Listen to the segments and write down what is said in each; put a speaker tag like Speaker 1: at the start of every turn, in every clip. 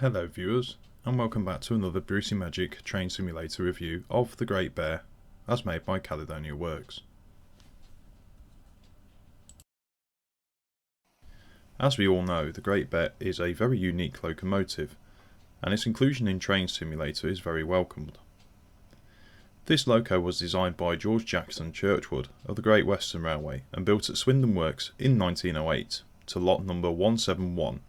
Speaker 1: Hello viewers, and welcome back to another Brucie-Magik train simulator review of the Great Bear, as made by Caledonia Works. As we all know, the Great Bear is a very unique locomotive, and its inclusion in Train Simulator is very welcomed. This loco was designed by George Jackson Churchward of the Great Western Railway and built at Swindon Works in 1908 to lot number 171.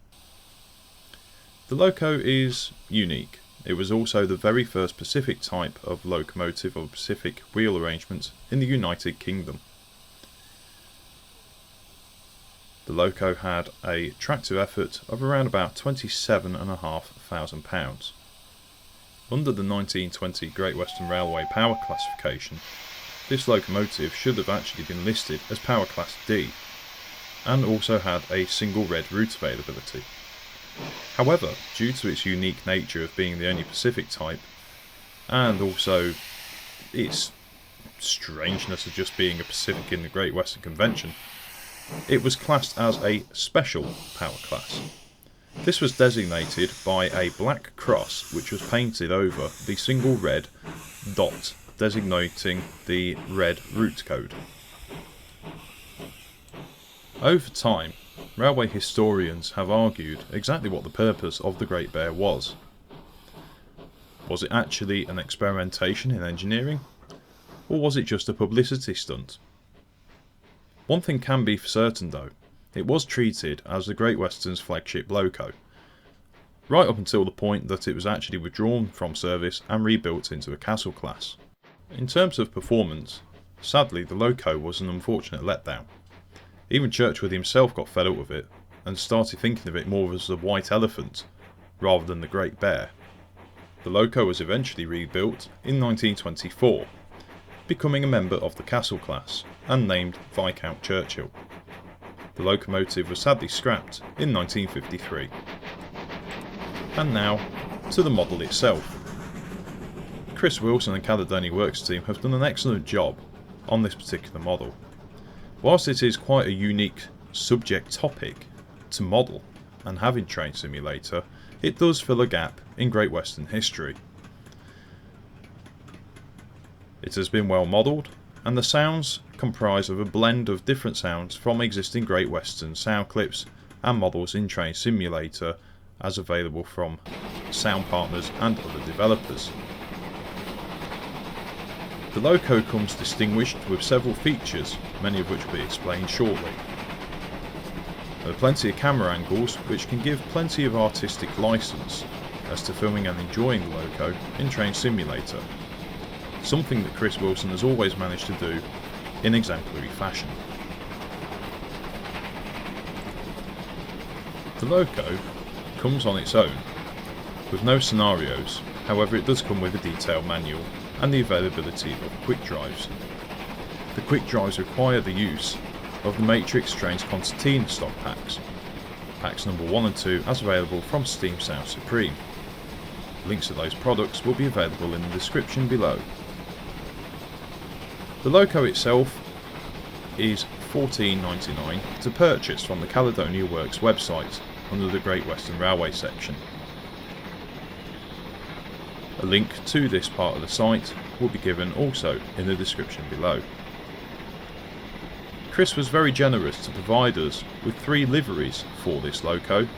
Speaker 1: The loco is unique. It was also the very first Pacific type of locomotive or Pacific wheel arrangement in the United Kingdom. The loco had a tractive effort of around about £27,500. Under the 1920 Great Western Railway power classification, this locomotive should have actually been listed as Power Class D, and also had a single red route availability. However, due to its unique nature of being the only Pacific type, and also its strangeness of just being a Pacific in the Great Western Convention, it was classed as a special power class. This was designated by a black cross which was painted over the single red dot designating the red route code. Over time, railway historians have argued exactly what the purpose of the Great Bear was. Was it actually an experimentation in engineering, or was it just a publicity stunt? One thing can be for certain though, it was treated as the Great Western's flagship loco, right up until the point that it was actually withdrawn from service and rebuilt into a castle class. In terms of performance, sadly the loco was an unfortunate letdown. Even Churchward himself got fed up with it and started thinking of it more as the White Elephant rather than the Great Bear. The loco was eventually rebuilt in 1924, becoming a member of the Castle class and named Viscount Churchill. The locomotive was sadly scrapped in 1953. And now to the model itself. Chris Wilson and Caledonia Works team have done an excellent job on this particular model. Whilst it is quite a unique subject topic to model and have in Train Simulator, it does fill a gap in Great Western history. It has been well modelled, and the sounds comprise of a blend of different sounds from existing Great Western sound clips and models in Train Simulator as available from sound partners and other developers. The loco comes distinguished with several features, many of which will be explained shortly. There are plenty of camera angles which can give plenty of artistic license as to filming and enjoying the loco in Train Simulator, something that Chris Wilson has always managed to do in exemplary fashion. The loco comes on its own, with no scenarios, however it does come with a detailed manual and the availability of quick drives. The quick drives require the use of the Matrix Trains Concertina stock packs, packs number 1 and 2 as available from Steam Sound Supreme. Links to those products will be available in the description below. The loco itself is $14.99 to purchase from the Caledonia Works website under the Great Western Railway section. A link to this part of the site will be given also in the description below. Chris was very generous to provide us with 3 liveries for this loco.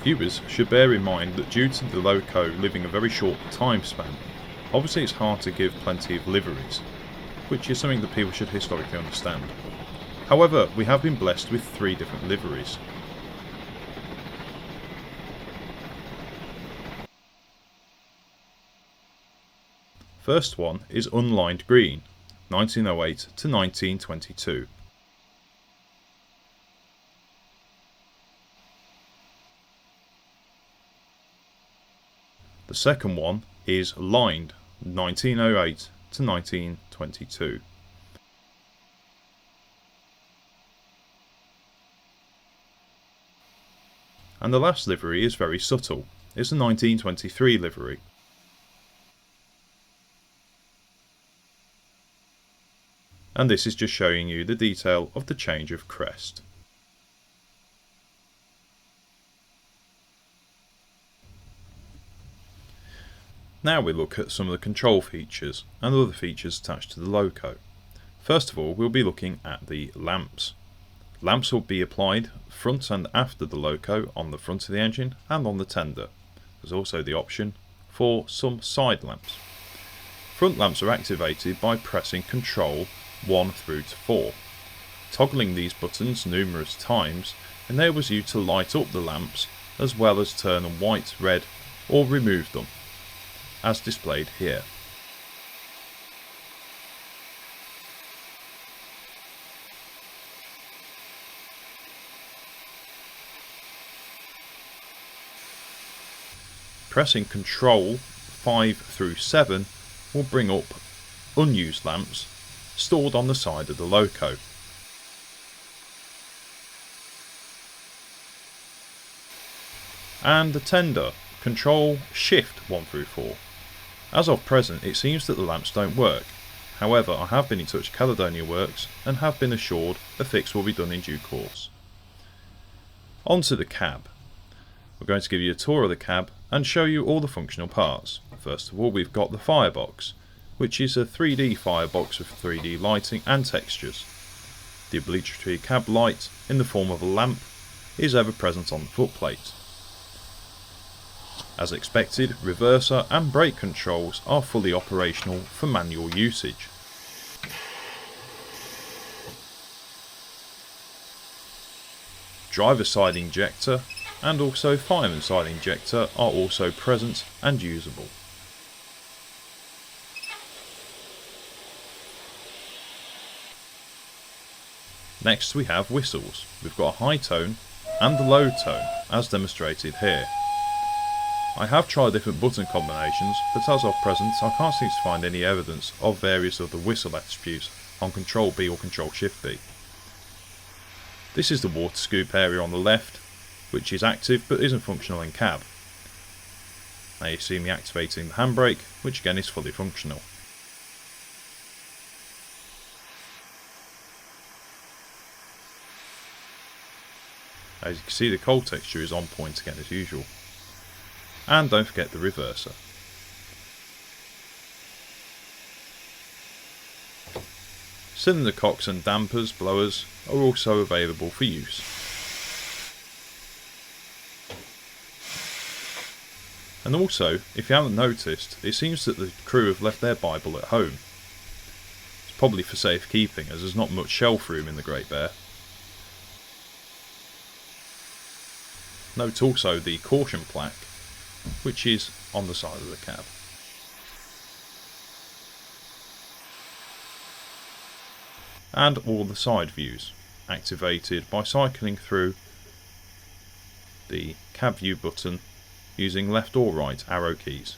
Speaker 1: Viewers should bear in mind that due to the loco living a very short time span, obviously it's hard to give plenty of liveries, which is something that people should historically understand. However, we have been blessed with 3 different liveries. First one is Unlined Green, 1908 to 1922. The second one is Lined, 1908 to 1922. And the last livery is very subtle. It's a 1923 livery. and this is just showing you the detail of the change of crest. Now we look at some of the control features and other features attached to the Loco. First of all, we'll be looking at the lamps. Lamps will be applied front and after the Loco on the front of the engine and on the tender. There's also the option for some side lamps. Front lamps are activated by pressing Control 1 through to 4. Toggling these buttons numerous times enables you to light up the lamps as well as turn them white, red or remove them, as displayed here. Pressing Control 5 through 7 will bring up unused lamps stored on the side of the Loco. And the tender, Control Shift 1 through 4. As of present, it seems that the lamps don't work. However, I have been in touch with Caledonia Works and have been assured a fix will be done in due course. Onto the cab. We're going to give you a tour of the cab and show you all the functional parts. First of all, we've got the firebox, which is a 3D firebox with 3D lighting and textures. The obligatory cab light in the form of a lamp is ever present on the footplate. As expected, reverser and brake controls are fully operational for manual usage. Driver side injector and also fireman side injector are also present and usable. Next we have whistles. We've got a high tone and a low tone as demonstrated here. I have tried different button combinations, but as of present I can't seem to find any evidence of various other whistle attributes on Control B or Control Shift B. This is the water scoop area on the left, which is active but isn't functional in cab. Now you see me activating the handbrake, which again is fully functional. As you can see, the cold texture is on point again as usual. And don't forget the reverser. Cylinder cocks and dampers, blowers are also available for use. And also, if you haven't noticed, it seems that the crew have left their Bible at home. It's probably for safekeeping, as there's not much shelf room in the Great Bear. Note also the caution plaque, which is on the side of the cab. And all the side views, activated by cycling through the cab view button using left or right arrow keys.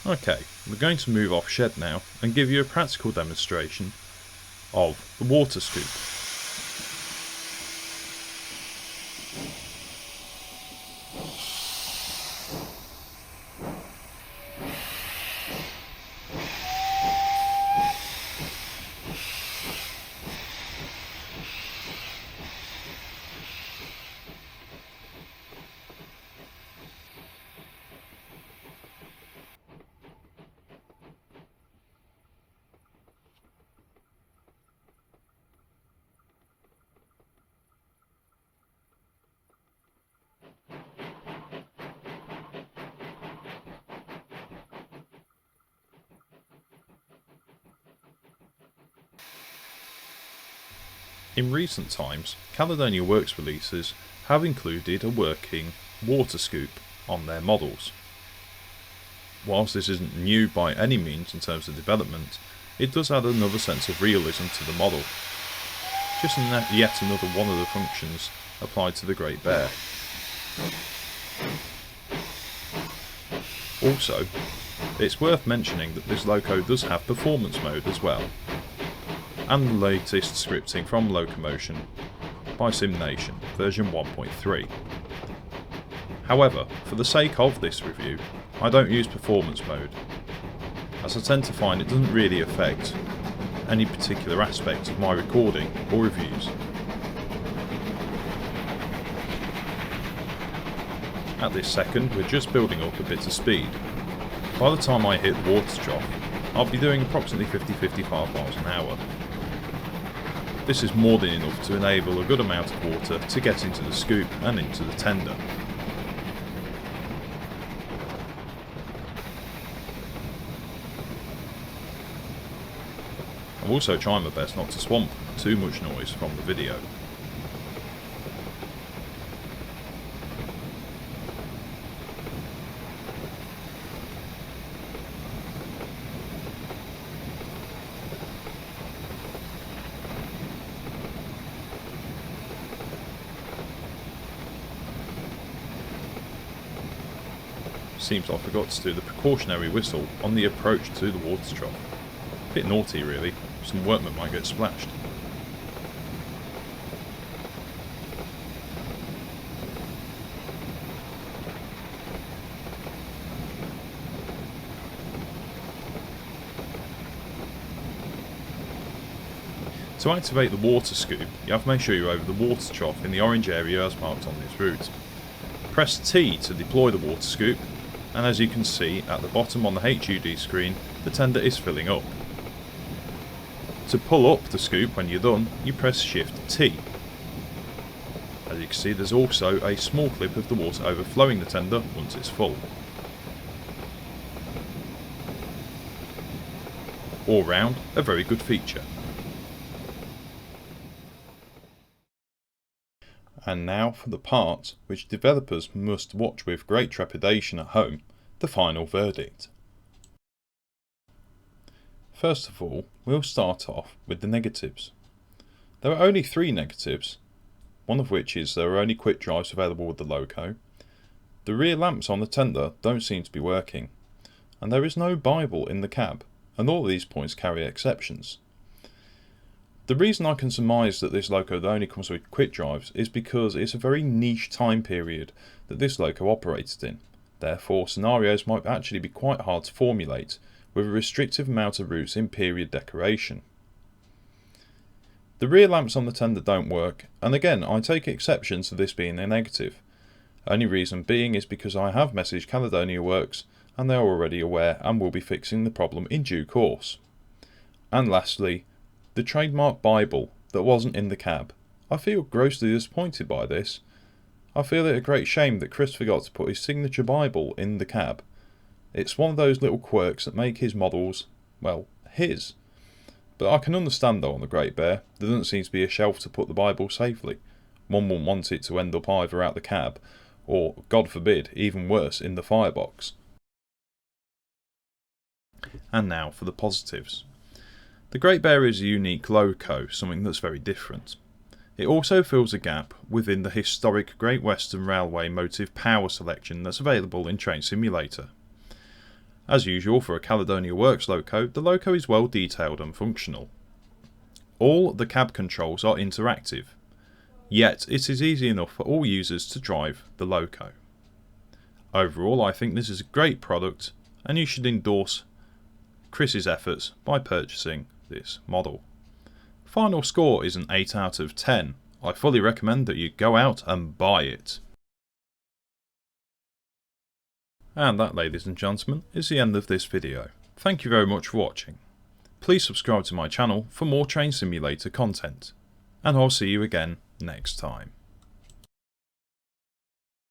Speaker 1: Okay, we're going to move off shed now and give you a practical demonstration of the water scoop. In recent times, Caledonia Works releases have included a working water scoop on their models. Whilst this isn't new by any means in terms of development, it does add another sense of realism to the model. Just yet another one of the functions applied to the Great Bear. Also, it's worth mentioning that this Loco does have performance mode as well. and the latest scripting from Locomotion by SimNation version 1.3. However, for the sake of this review, I don't use performance mode, as I tend to find it doesn't really affect any particular aspect of my recording or reviews. At this second, we're just building up a bit of speed. By the time I hit the water trough, I'll be doing approximately 50-55 miles an hour. This is more than enough to enable a good amount of water to get into the scoop and into the tender. I'm also trying my best not to swamp too much noise from the video. Seems I forgot to do the precautionary whistle on the approach to the water trough. Bit naughty really, some workmen might get splashed. To activate the water scoop, you have to make sure you're over the water trough in the orange area as marked on this route. Press T to deploy the water scoop, and as you can see at the bottom on the HUD screen, the tender is filling up. To pull up the scoop when you're done, you press Shift T. As you can see, there's also a small clip of the water overflowing the tender once it's full. All round, a very good feature. And now for the part which developers must watch with great trepidation at home, the final verdict. First of all, we'll start off with the negatives. There are only 3 negatives, one of which is there are only quick drives available with the Loco. The rear lamps on the tender don't seem to be working, and there is no Bible in the cab, and all of these points carry exceptions. The reason I can surmise that this Loco only comes with quick drives is because it's a very niche time period that this Loco operated in. Therefore, scenarios might actually be quite hard to formulate with a restrictive amount of routes in period decoration. The rear lamps on the tender don't work, and again I take exception to this being a negative. Only reason being is because I have messaged Caledonia Works and they are already aware and will be fixing the problem in due course. And lastly, the trademark Bible that wasn't in the cab. I feel grossly disappointed by this. I feel it a great shame that Chris forgot to put his signature Bible in the cab. It's one of those little quirks that make his models, well, his. But I can understand though on the Great Bear, there doesn't seem to be a shelf to put the Bible safely. One wouldn't want it to end up either out the cab, or, God forbid, even worse, in the firebox. And now for the positives. The Great Bear is a unique Loco, something that's very different. It also fills a gap within the historic Great Western Railway motive power selection that's available in Train Simulator. As usual for a Caledonia Works Loco, the Loco is well detailed and functional. All the cab controls are interactive, yet it is easy enough for all users to drive the Loco. Overall, I think this is a great product and you should endorse Chris's efforts by purchasing this model. Final score is an 8 out of 10. I fully recommend that you go out and buy it. And that, ladies and gentlemen, is the end of this video. Thank you very much for watching. Please subscribe to my channel for more Train Simulator content, and I'll see you again next time.